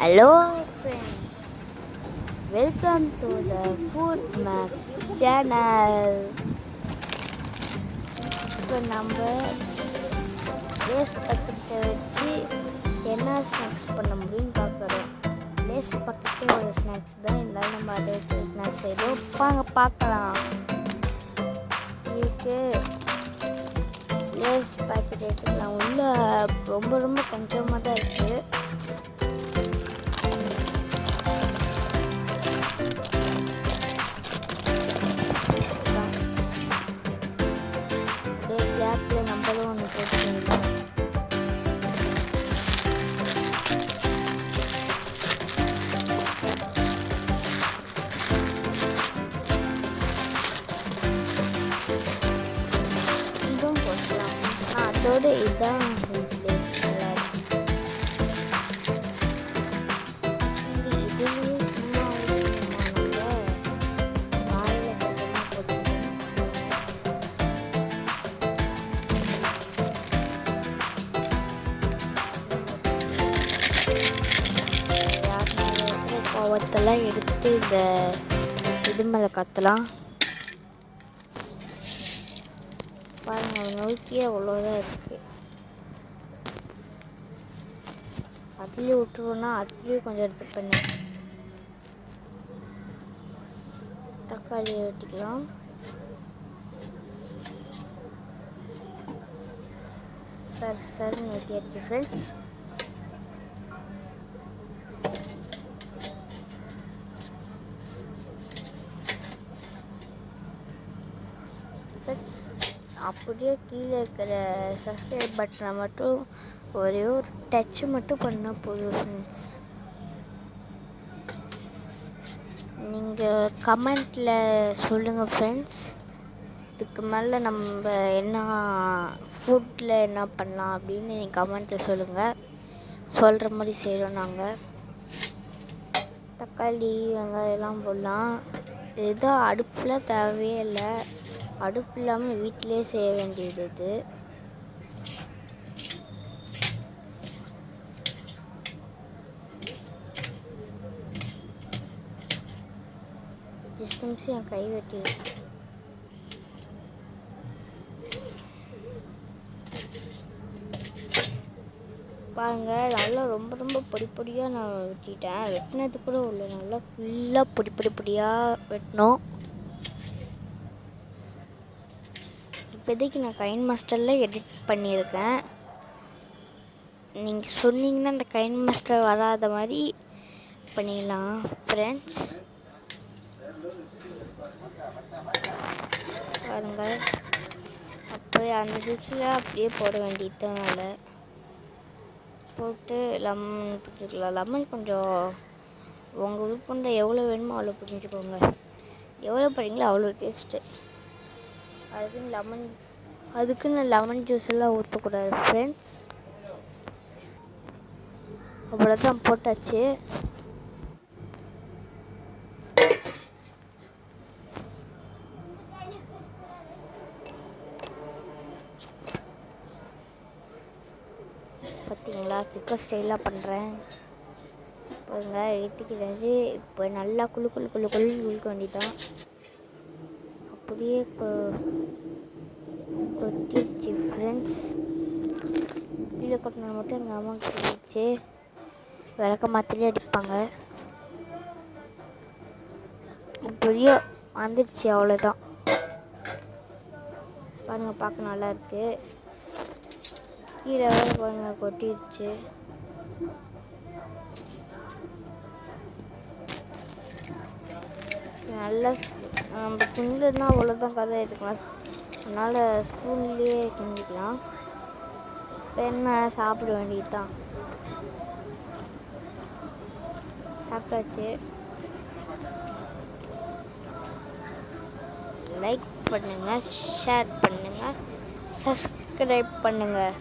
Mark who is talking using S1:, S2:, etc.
S1: Hello friends, welcome to the Food Max channel. இப்போ நம்ம lace பக்கெட்டை வச்சு என்ன ஸ்நாக்ஸ் பண்ண முடியும்னு பார்க்குறோம். லேஸ் பக்கெட்டே ஒரு ஸ்நாக்ஸ் தான், இருந்தாலும் நம்ம அதை வச்சு ஒரு ஸ்நாக்ஸ் செய்வோம். வாங்க பார்க்கலாம். இதுக்கு லேஸ் பாக்கெட் எடுத்துக்கலாம். உள்ள ரொம்ப கொஞ்சமாக தான் இருக்குது. கேப்பில் நம்மளும் ஒன்று போட்டுக்கலாம். இதுவும் போட்டலாம். அதோடு இதுதான் செஞ்சு லேஸ் நல்லா இருக்கு. இதுலேயும் சும்மா வாயில் கொஞ்சமாக போட்டுக்கலாம். கோவத்தெல்லாம் எடுத்து இந்த இது மேலே கத்தலாம். பாருங்க, அதை நோக்கியே அவ்வளோதான் இருக்குது. அதுலேயும் விட்டுருவோன்னா அதுலேயும் கொஞ்சம் எடுத்து பண்ணு. தக்காளியை வெட்டிக்கலாம். சரின்னு வெட்டியாச்சு ஃப்ரெண்ட்ஸ். அப்படியே கீழே இருக்கிற சப்ஸ்கிரைப் பட்டனை மட்டும் ஒரே ஒரு டச்சு மட்டும் பண்ணால் போதும் ஃப்ரெண்ட்ஸ். நீங்கள் கமெண்டில் சொல்லுங்கள் ஃப்ரெண்ட்ஸ். இதுக்கு மேலே நம்ம என்ன ஃபுட்டில் என்ன பண்ணலாம் அப்படின்னு நீங்கள் கமெண்ட்டில் சொல்லுங்கள். சொல்கிற மாதிரி செய்கிறோம் நாங்கள். தக்காளி வெங்காயம்லாம் போடலாம். ஏதோ அடுப்பில் தேவையே இல்லை. அடுப்பு இல்லாமல் வீட்டிலே செய்ய வேண்டியது இது. ஜஸ்ட் நிமிஷம் என் கை வெட்டிடுறேன். பாருங்க, நல்லா ரொம்ப பொடியாக நான் வெட்டிட்டேன். வெட்டினது கூட உள்ள நல்லா ஃபுல்லாக பொடியாக வெட்டினோம். இப்போதைக்கு நான் கைன் மாஸ்டரில் எடிட் பண்ணியிருக்கேன். நீங்கள் சொன்னீங்கன்னா அந்த கைன் மாஸ்டர் வராத மாதிரி பண்ணிடலாம் ஃப்ரெண்ட்ஸ். பாருங்கள், அப்போ அந்த சிப்ஸில் அப்படியே போட வேண்டியது தான். மேலே போட்டு லெமன் பிடிச்சிக்கலாம். லெமன் கொஞ்சம் உங்கள் விருப்பம் எவ்வளோ வேணுமோ அவ்வளோ பிடிச்சிக்கோங்க. எவ்வளோ போடுறீங்களோ அவ்வளோ டேஸ்ட்டு. அதுக்குன்னு லெமன் ஜூஸ் எல்லாம் ஊற்றக்கூடாது ஃப்ரெண்ட்ஸ். அவ்வளோதான், போட்டாச்சு. பார்த்தீங்களா, சிக்கன் ஸ்டைலாக பண்ணுறேன் பாருங்க. ஏற்றிக்கிறது இப்போ நல்லா குழுன்னு உழுக்க வேண்டியதான். அப்படியே கொட்டிடுச்சு ஃப்ரெண்ட்ஸ். கீழே கொட்டினது மட்டும் எங்கள் அம்மா கொட்டிடுச்சு. விளக்க மாத்திரையே அடிப்பாங்க. இப்படியோ வந்துடுச்சு, அவ்வளோதான். பாருங்கள், பார்க்க நல்லா இருக்கு. கீழே வேறு பாருங்க கொட்டிடுச்சு. நல்லா நம்ம கிண்டுனா அவ்வளோதான் கதை எடுக்கலாம். அதனால் ஸ்பூன்லேயே கிண்டிக்கலாம். இப்போ என்ன, சாப்பிட வேண்டியது தான். சாப்பிட்டாச்சு. லைக் பண்ணுங்கள், ஷேர் பண்ணுங்கள், சப்ஸ்கிரைப் பண்ணுங்கள்.